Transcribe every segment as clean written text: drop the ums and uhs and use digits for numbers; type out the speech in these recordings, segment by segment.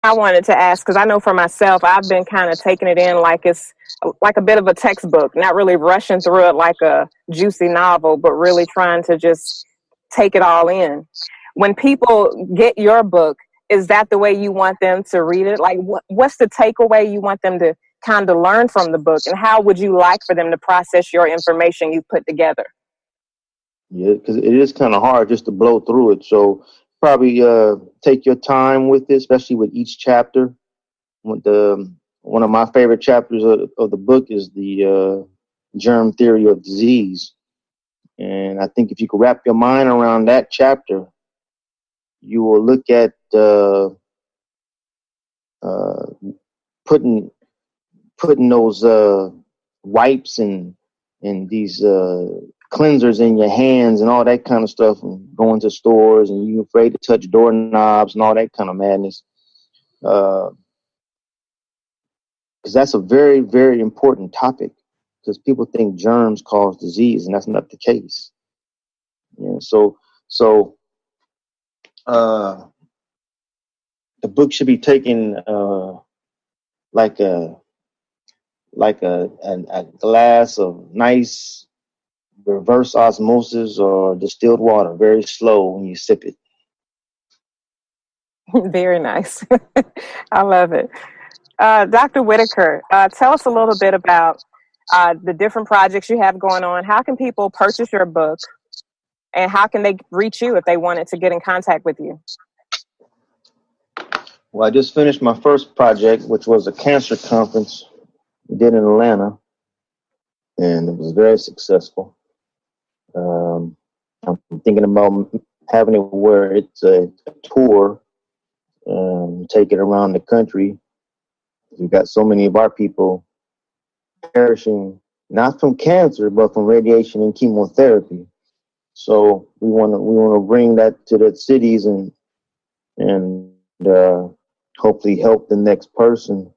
I wanted to ask, because I know for myself, I've been kind of taking it in like it's like a bit of a textbook, not really rushing through it like a juicy novel, but really trying to just take it all in. When people get your book, is that the way you want them to read it? Like, what's the takeaway you want them to kind of learn from the book? And how would you like for them to process your information you put together? Yeah, because it is kind of hard just to blow through it. So probably take your time with it, especially with each chapter. With the one of my favorite chapters of the book is the germ theory of disease, and I think if you could wrap your mind around that chapter, you will look at uh, putting those wipes and these cleansers in your hands and all that kind of stuff, and going to stores and you afraid to touch doorknobs and all that kind of madness. Because that's a very, very important topic. Because people think germs cause disease, and that's not the case. Yeah. So uh, the book should be taken like a a glass of nice reverse osmosis or distilled water, very slow when you sip it. Very nice. I love it. Dr. Whitaker, tell us a little bit about the different projects you have going on. How can people purchase your book, and how can they reach you if they wanted to get in contact with you? Well, I just finished my first project, which was a cancer conference we did in Atlanta, and it was very successful. I'm thinking about having it where it's a tour, take it around the country. We've got so many of our people perishing, not from cancer, but from radiation and chemotherapy. So we want to bring that to the cities and hopefully help the next person.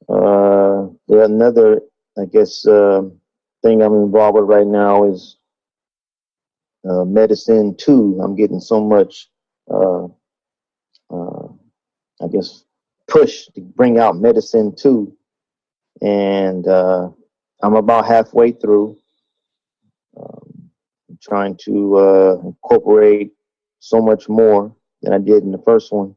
Another, I guess, thing I'm involved with right now is MediSin 2. I'm getting so much, uh, uh, I guess, push to bring out MediSin 2, and I'm about halfway through. I'm trying to incorporate so much more than I did in the first one.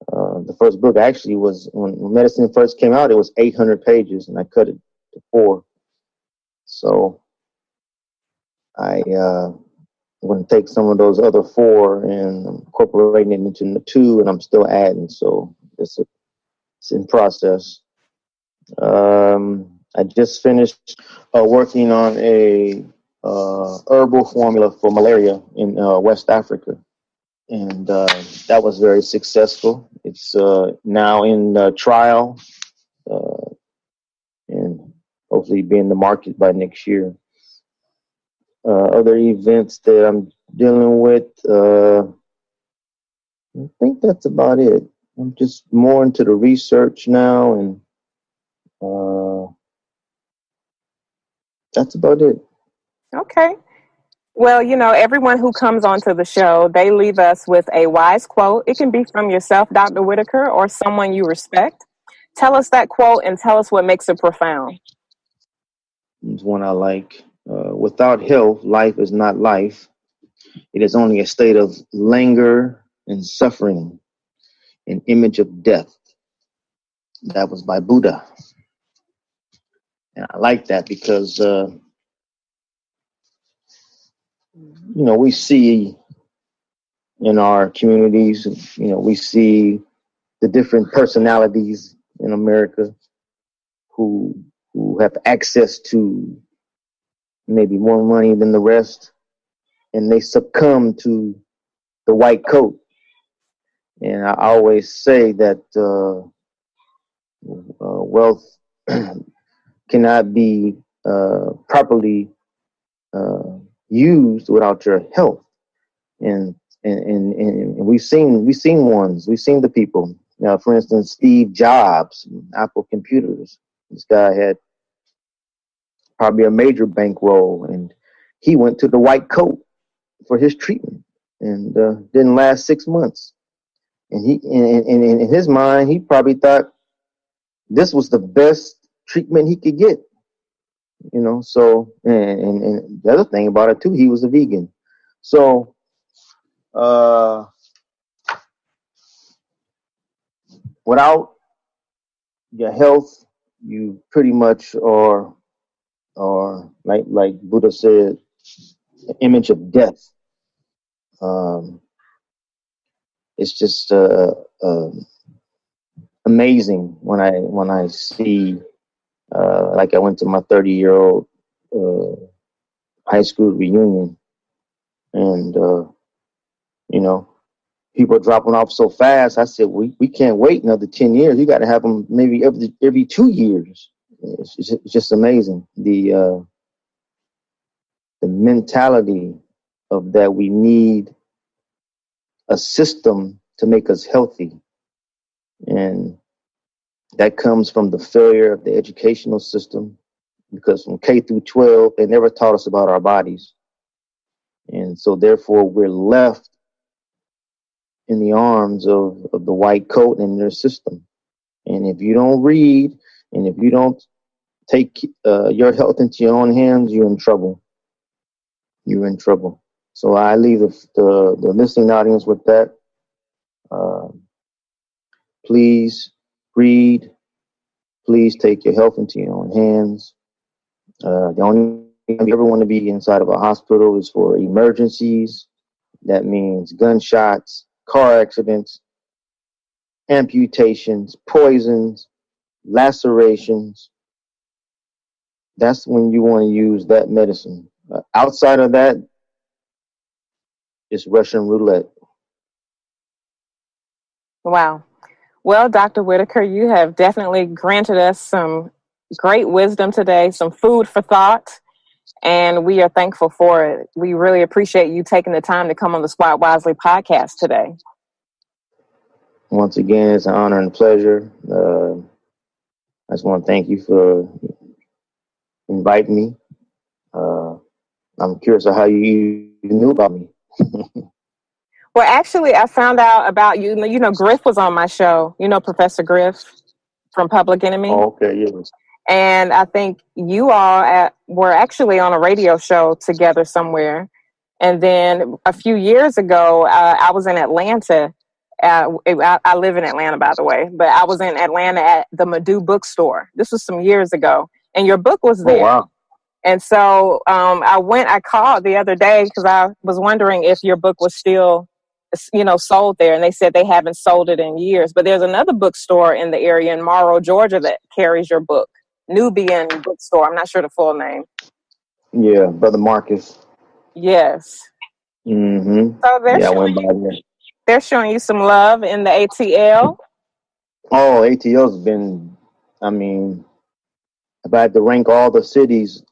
The first book actually was when MediSin first came out. It was 800 pages, and I cut it to 4. So I'm going to take some of those other 4 and incorporating it into the 2, and I'm still adding. So it's in process. I just finished working on a herbal formula for malaria in West Africa, and that was very successful. It's now in trial, uh, and hopefully be in the market by next year. Other events that I'm dealing with, I think that's about it. I'm just more into the research now, and uh, that's about it. Okay. Well, everyone who comes onto the show, they leave us with a wise quote. It can be from yourself, Dr. Whitaker, or someone you respect. Tell us that quote and tell us what makes it profound. It's one I like. Without health, life is not life. It is only a state of languor and suffering, an image of death. That was by Buddha. And I like that because, we see in our communities, we see the different personalities in America who have access to maybe more money than the rest, and they succumb to the white coat. And I always say that wealth cannot be properly uh, used without your health. And and we've seen the people. Now, for instance, Steve Jobs, Apple Computers. This guy had probably a major bankroll, and he went to the white coat for his treatment, and didn't last 6 months. And in his mind, he probably thought this was the best treatment he could get. So and the other thing about it too, he was a vegan. So without your health, you pretty much are like Buddha said, an image of death. It's just amazing when I see like I went to my 30-year-old high school reunion, and people dropping off so fast. I said, we can't wait another 10 years. You got to have them maybe every 2 years. It's just amazing the mentality of that. We need a system to make us healthy, and that comes from the failure of the educational system, because from K through 12 they never taught us about our bodies, and so therefore we're left in the arms of the white coat and their system. And if you don't read, and if you don't take your health into your own hands, you're in trouble. You're in trouble. So I leave the listening audience with that. Please read. Please take your health into your own hands. The only thing you ever want to be inside of a hospital is for emergencies. That means gunshots, car accidents, amputations, poisons, lacerations. That's when you want to use that medicine. Outside of that, it's Russian roulette. Wow. Well, Dr. Whitaker, you have definitely granted us some great wisdom today, some food for thought, and we are thankful for it. We really appreciate you taking the time to come on the Squat Wisely podcast today. Once again, it's an honor and a pleasure. I just want to thank you for inviting me. I'm curious of how you knew about me. Well, actually, I found out about you. You know, Griff was on my show. You know, Professor Griff from Public Enemy. Oh, okay, yes. And I think you all were actually on a radio show together somewhere. And then a few years ago, I was in Atlanta. I live in Atlanta, by the way, but I was in Atlanta at the Madu bookstore. This was some years ago, and your book was there. Oh, wow. And so I called the other day because I was wondering if your book was still, sold there. And they said they haven't sold it in years. But there's another bookstore in the area in Morrow, Georgia that carries your book. Nubian Bookstore. I'm not sure the full name. Yeah, Brother Marcus. Yes. Mm-hmm. So they're showing you some love in the ATL. Oh, ATL's been, if I had to rank all the cities,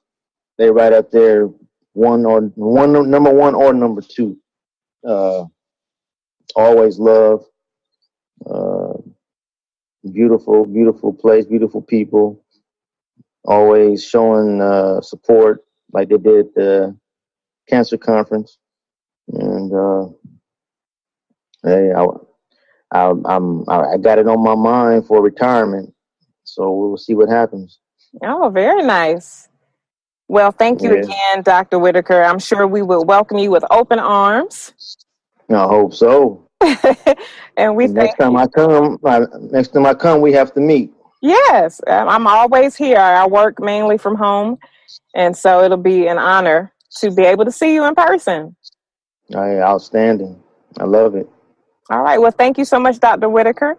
they're right up there, number one or number two. Always love. Beautiful, beautiful place, beautiful people. Always showing support, like they did at the cancer conference. And hey, I got it on my mind for retirement, so we'll see what happens. Oh, very nice. Well, thank you again, Dr. Whitaker. I'm sure we will welcome you with open arms. I hope so. And next time I come, we have to meet. Yes, I'm always here. I work mainly from home, and so it'll be an honor to be able to see you in person. Outstanding. I love it. All right. Well, thank you so much, Dr. Whitaker.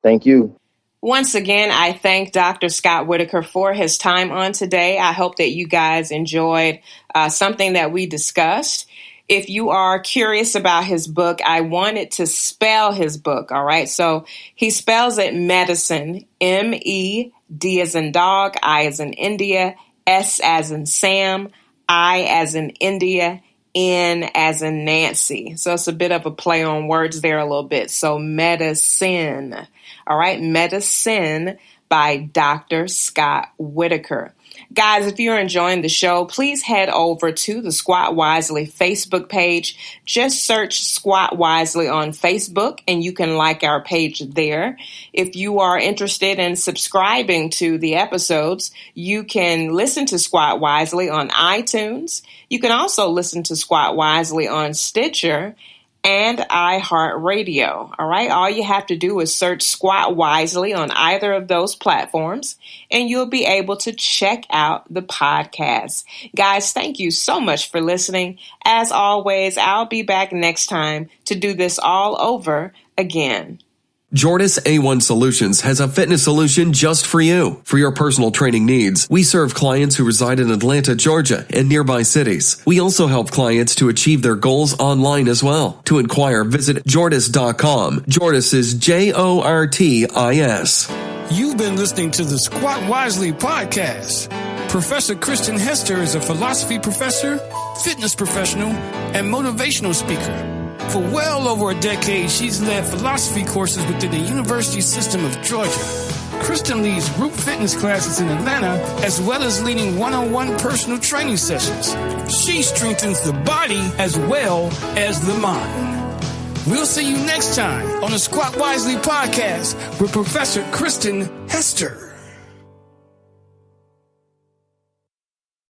Thank you. Once again, I thank Dr. Scott Whitaker for his time on today. I hope that you guys enjoyed something that we discussed. If you are curious about his book, I wanted to spell his book, all right? So he spells it MediSin, M-E-D as in dog, I as in India, S as in Sam, I as in India, N as in Nancy. So it's a bit of a play on words there a little bit. So MediSin. All right, MediSin by Dr. Scott Whitaker. Guys, if you're enjoying the show, please head over to the Squat Wisely Facebook page. Just search Squat Wisely on Facebook and you can like our page there. If you are interested in subscribing to the episodes, you can listen to Squat Wisely on iTunes. You can also listen to Squat Wisely on Stitcher and iHeartRadio. All right. All you have to do is search Squat Wisely on either of those platforms, and you'll be able to check out the podcast. Guys, thank you so much for listening. As always, I'll be back next time to do this all over again. Jordas A1 Solutions has a fitness solution just for you. For your personal training needs, we serve clients who reside in Atlanta, Georgia, and nearby cities. We also help clients to achieve their goals online as well. To inquire, visit Jordas.com. Jordas is Jortis. You've been listening to the Squat Wisely podcast. Professor Kristen Hester is a philosophy professor, fitness professional, and motivational speaker. For well over a decade, she's led philosophy courses within the university system of Georgia. Kristen leads group fitness classes in Atlanta, as well as leading one-on-one personal training sessions. She strengthens the body as well as the mind. We'll see you next time on the Squat Wisely podcast with Professor Kristen Hester.